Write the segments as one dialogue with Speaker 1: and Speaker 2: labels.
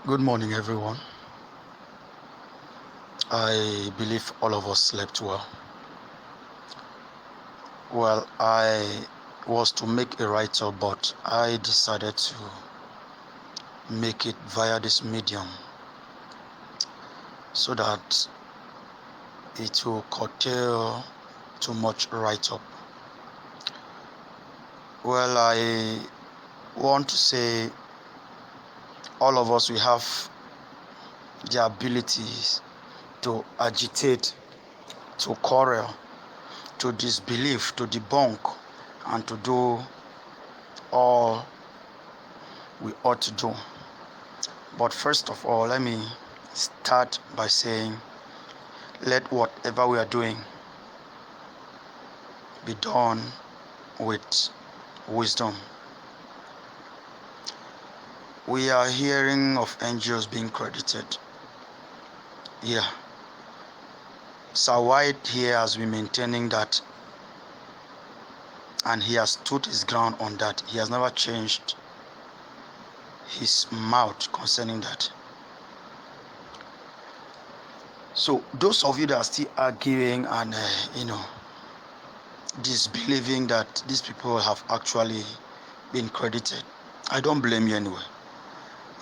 Speaker 1: Good morning, everyone. I believe all of us slept well. Well, I was to make a write up, but I decided to make it via this medium so that it will curtail too much write up. Well, I want to say all of us we have the abilities to agitate, to quarrel, to disbelieve, to debunk, and to do all we ought to do. But first of all, let me start by saying, let whatever we are doing be done with wisdom. We are hearing of NGOs being credited. Yeah. Sir White here has been maintaining that, and he has stood his ground on that. He has never changed his mouth concerning that. So those of you that are still arguing and disbelieving that these people have actually been credited, I don't blame you anyway.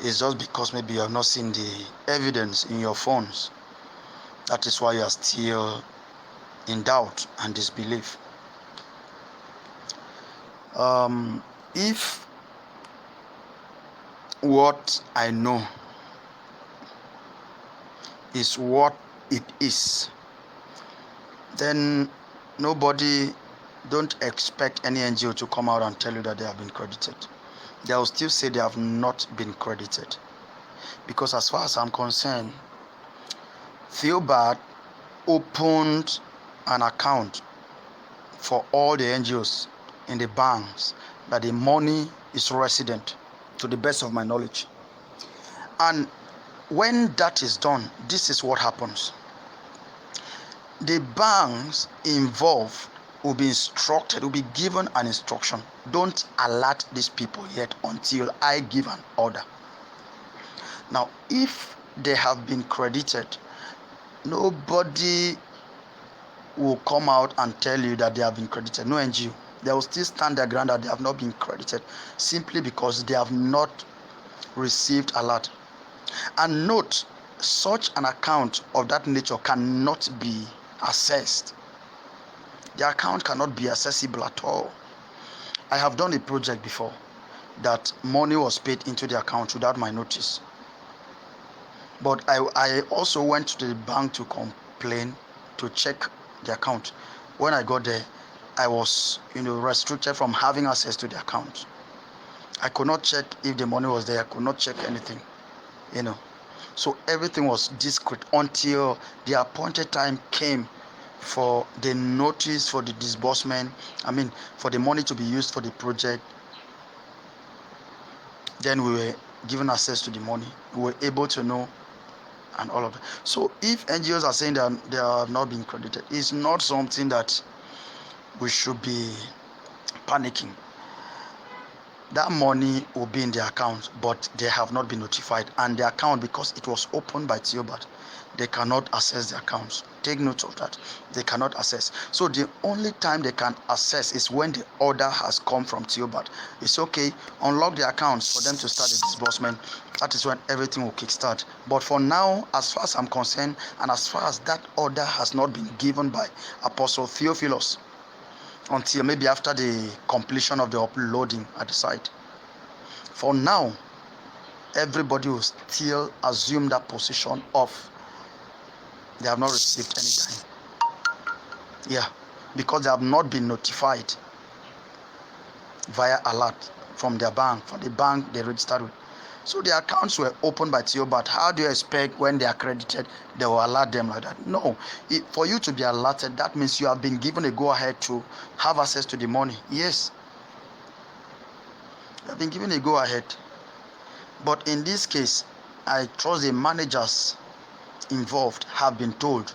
Speaker 1: It's just because maybe you have not seen the evidence in your phones. That is why you are still in doubt and disbelief. If what I know is what it is, then don't expect any NGO to come out and tell you that they have been credited. They will still say they have not been credited. Because as far as I'm concerned, Theobald opened an account for all the NGOs in the banks that the money is resident, to the best of my knowledge. And when that is done, this is what happens. The banks involved will be instructed, will be given an instruction. Don't alert these people yet until I give an order. Now, if they have been credited, nobody will come out and tell you that they have been credited. No NGO. They will still stand their ground that they have not been credited simply because they have not received alert. And note, such an account of that nature cannot be accessed. The account cannot be accessible at all. I have done a project before that money was paid into the account without my notice. But I also went to the bank to complain, to check the account. When I got there, I was restricted from having access to the account. I could not check if the money was there. I could not check anything. So everything was discreet until the appointed time came for the notice for the disbursement. For the money to be used for the project. Then we were given access to the money. We were able to know and all of that. So if NGOs are saying that they are not being credited, it's not something that we should be panicking. That money will be in their account, but they have not been notified. And the account, because it was opened by Theobald, they cannot access the accounts. Take note of that. They cannot access. So the only time they can access is when the order has come from Theobald. It's okay, unlock the accounts for them to start the disbursement. That is when everything will kickstart. But for now, as far as I'm concerned, and as far as that order has not been given by Apostle Theophilus, until maybe after the completion of the uploading at the site. For now, everybody will still assume that position of they have not received any dime. Yeah, because they have not been notified via alert from their bank, from the bank they registered with. So the accounts were opened by Theobald. How do you expect when they are credited, they will alert them like that? No. For you to be alerted, that means you have been given a go-ahead to have access to the money. Yes. You have been given a go-ahead. But in this case, I trust the managers involved have been told,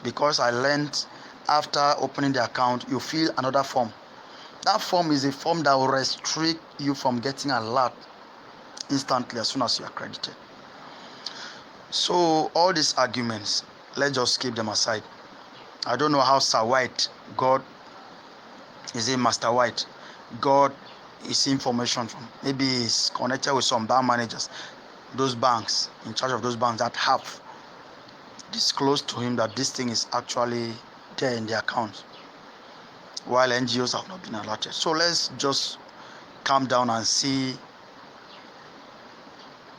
Speaker 1: because I learned after opening the account, you fill another form. That form is a form that will restrict you from getting alert instantly as soon as you are credited. So all these arguments, let's just keep them aside. I don't know how Sir White got, is it Master White, got his information from. Maybe he's connected with some bank managers, those banks, in charge of those banks that have disclosed to him that this thing is actually there in the account, while NGOs have not been alerted. So let's just calm down and see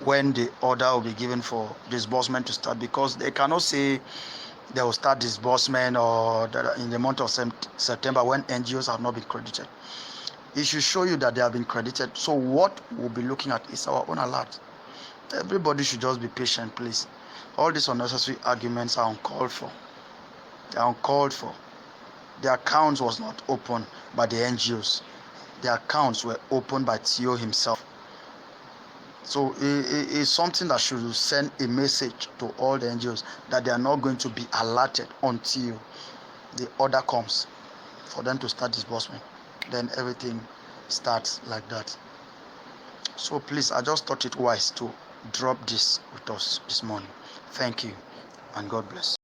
Speaker 1: when the order will be given for disbursement to start, because they cannot say they will start disbursement or in the month of September when NGOs have not been credited. It should show you that they have been credited. So what we'll be looking at is our own alert. Everybody should just be patient, please. All these unnecessary arguments are uncalled for. They are uncalled for. The accounts was not opened by the NGOs. The accounts were opened by Theo himself. So it's something that should send a message to all the NGOs that they are not going to be alerted until the order comes for them to start disbursement. Then everything starts like that. So please, I just thought it wise to drop this with us this morning. Thank you and God bless.